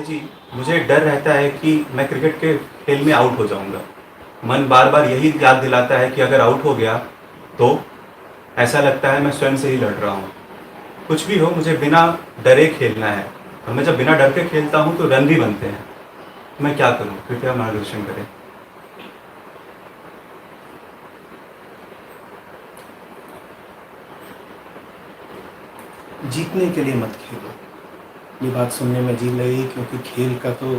जी, मुझे डर रहता है कि मैं क्रिकेट के खेल में आउट हो जाऊँगा। मन बार-बार यही याद दिलाता है कि अगर आउट हो गया, तो ऐसा लगता है मैं स्वयं से ही लड़ रहा हूँ। कुछ भी हो, मुझे बिना डरे खेलना है और मैं जब बिना डर के खेलता हूँ, तो रन भी बनते हैं। मैं क्या करूँ? कृपया मार्गदर्शन करें। जीतने के लिए मत खेलो। ये बात सुनने में अजीब लगी क्योंकि खेल का तो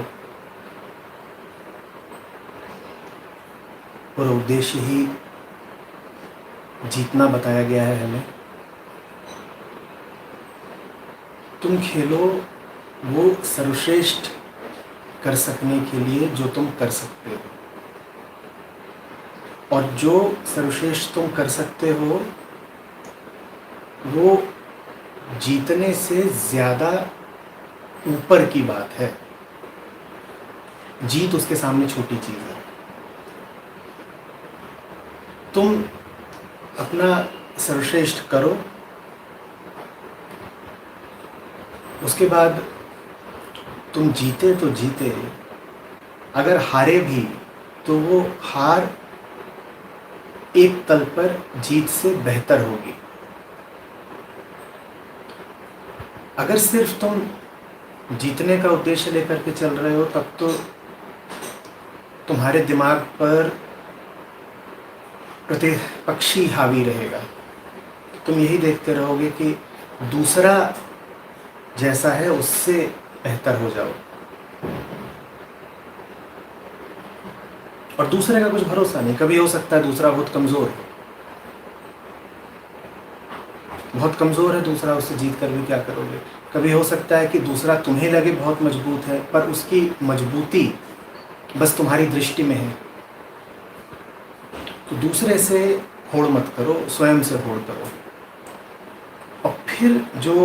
पूरा उद्देश्य ही जीतना बताया गया है हमें। तुम खेलो वो सर्वश्रेष्ठ कर सकने के लिए जो तुम कर सकते हो, और जो सर्वश्रेष्ठ तुम कर सकते हो वो जीतने से ज़्यादा ऊपर की बात है। जीत उसके सामने छोटी चीज़ है। तुम अपना सर्वश्रेष्ठ करो, उसके बाद तुम जीते तो जीते, अगर हारे भी तो वो हार एक तल पर जीत से बेहतर होगी। अगर सिर्फ तुम जीतने का उद्देश्य लेकर के चल रहे हो, तब तो तुम्हारे दिमाग पर प्रतिपक्षी हावी रहेगा। तुम यही देखते रहोगे कि दूसरा जैसा है उससे बेहतर हो जाओ, और दूसरे का कुछ भरोसा नहीं। कभी हो सकता है दूसरा बहुत कमज़ोर है, बहुत कमज़ोर है दूसरा, उससे जीत कर भी क्या करोगे। कभी हो सकता है कि दूसरा तुम्हें लगे बहुत मजबूत है, पर उसकी मजबूती बस तुम्हारी दृष्टि में है। तो दूसरे से होड़ मत करो, स्वयं से होड़ करो। और फिर जो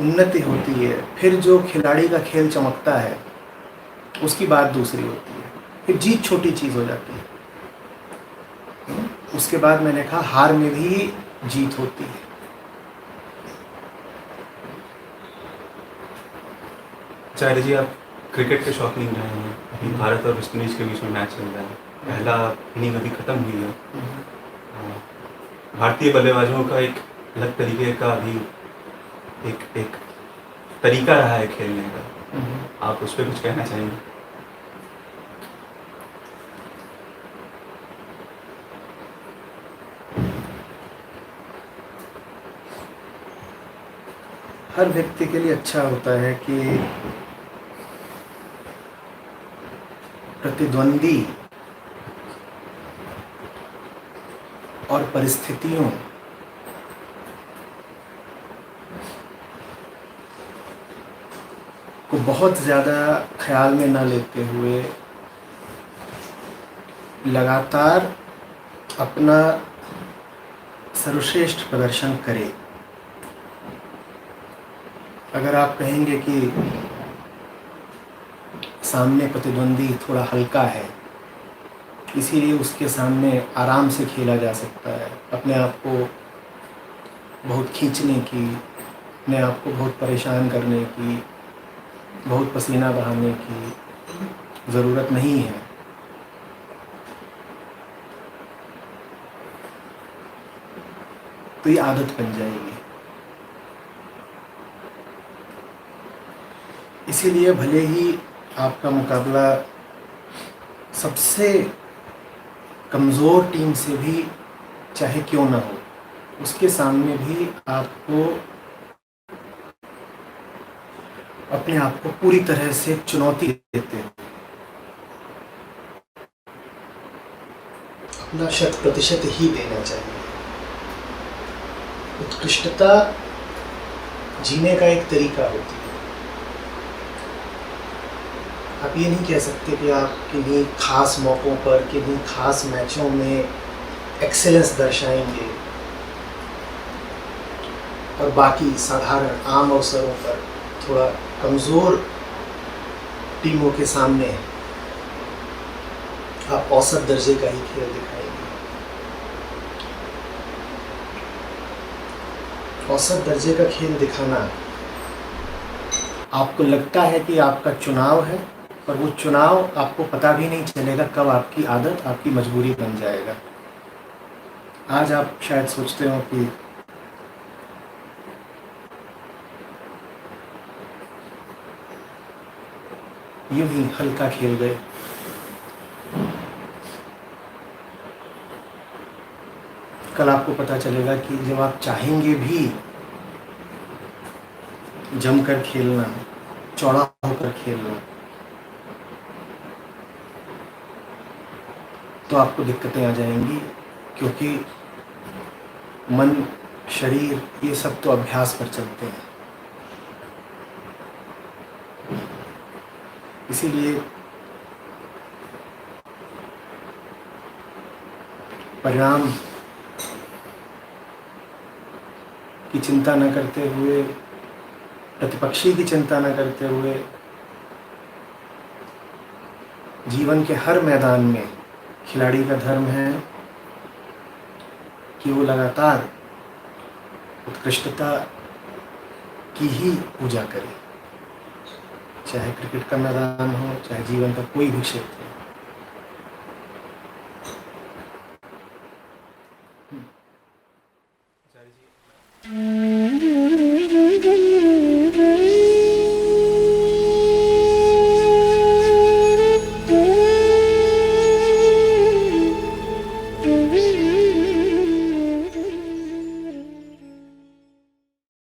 उन्नति होती है, फिर जो खिलाड़ी का खेल चमकता है, उसकी बात दूसरी होती है। फिर जीत छोटी चीज़ हो जाती है। उसके बाद मैंने कहा हार में भी जीत होती है। आचार्य जी, आप क्रिकेट के शौकीन रहे हैं। अभी भारत और वेस्ट इंडीज के बीच में मैच चल रहा है। पहला इनिंग अभी खत्म हुई है। भारतीय बल्लेबाजों का एक अलग तरीके का अभी एक तरीका रहा है खेलने का। आप उस पर कुछ कहना चाहेंगे? हर व्यक्ति के लिए अच्छा होता है कि प्रतिद्वंदी और परिस्थितियों को बहुत ज़्यादा ख्याल में न लेते हुए लगातार अपना सर्वश्रेष्ठ प्रदर्शन करे। अगर आप कहेंगे कि सामने प्रतिद्वंदी थोड़ा हल्का है, इसीलिए उसके सामने आराम से खेला जा सकता है, अपने आप को बहुत खींचने की, अपने आप को बहुत परेशान करने की, बहुत पसीना बहाने की ज़रूरत नहीं है। तो ये आदत बन जाएगी। इसीलिए भले ही आपका मुकाबला सबसे कमज़ोर टीम से भी चाहे क्यों ना हो, उसके सामने भी आपको अपने आप को पूरी तरह से चुनौती देते हैं। अपना 100% ही देना चाहिए। उत्कृष्टता जीने का एक तरीका होती है। आप ये नहीं कह सकते कि आप किन्हीं खास मौक़ों पर, किन्हीं खास मैचों में एक्सेलेंस दर्शाएंगे और बाकी साधारण आम अवसरों पर थोड़ा कमज़ोर टीमों के सामने आप औसत दर्जे का ही खेल दिखाएंगे। औसत दर्जे का खेल दिखाना आपको लगता है कि आपका चुनाव है, और वो चुनाव आपको पता भी नहीं चलेगा कब आपकी आदत, आपकी मजबूरी बन जाएगा। आज आप शायद सोचते हो कि यूं ही हल्का खेल गए, कल आपको पता चलेगा कि जब आप चाहेंगे भी जमकर खेलना, चौड़ा होकर खेलना, तो आपको दिक्कतें आ जाएंगी, क्योंकि मन, शरीर, ये सब तो अभ्यास पर चलते हैं। इसीलिए परिणाम की चिंता न करते हुए, प्रतिपक्षी की चिंता न करते हुए, जीवन के हर मैदान में खिलाड़ी का धर्म है कि वो लगातार उत्कृष्टता की ही पूजा करे, चाहे क्रिकेट का मैदान हो, चाहे जीवन का कोई भी क्षेत्र हो।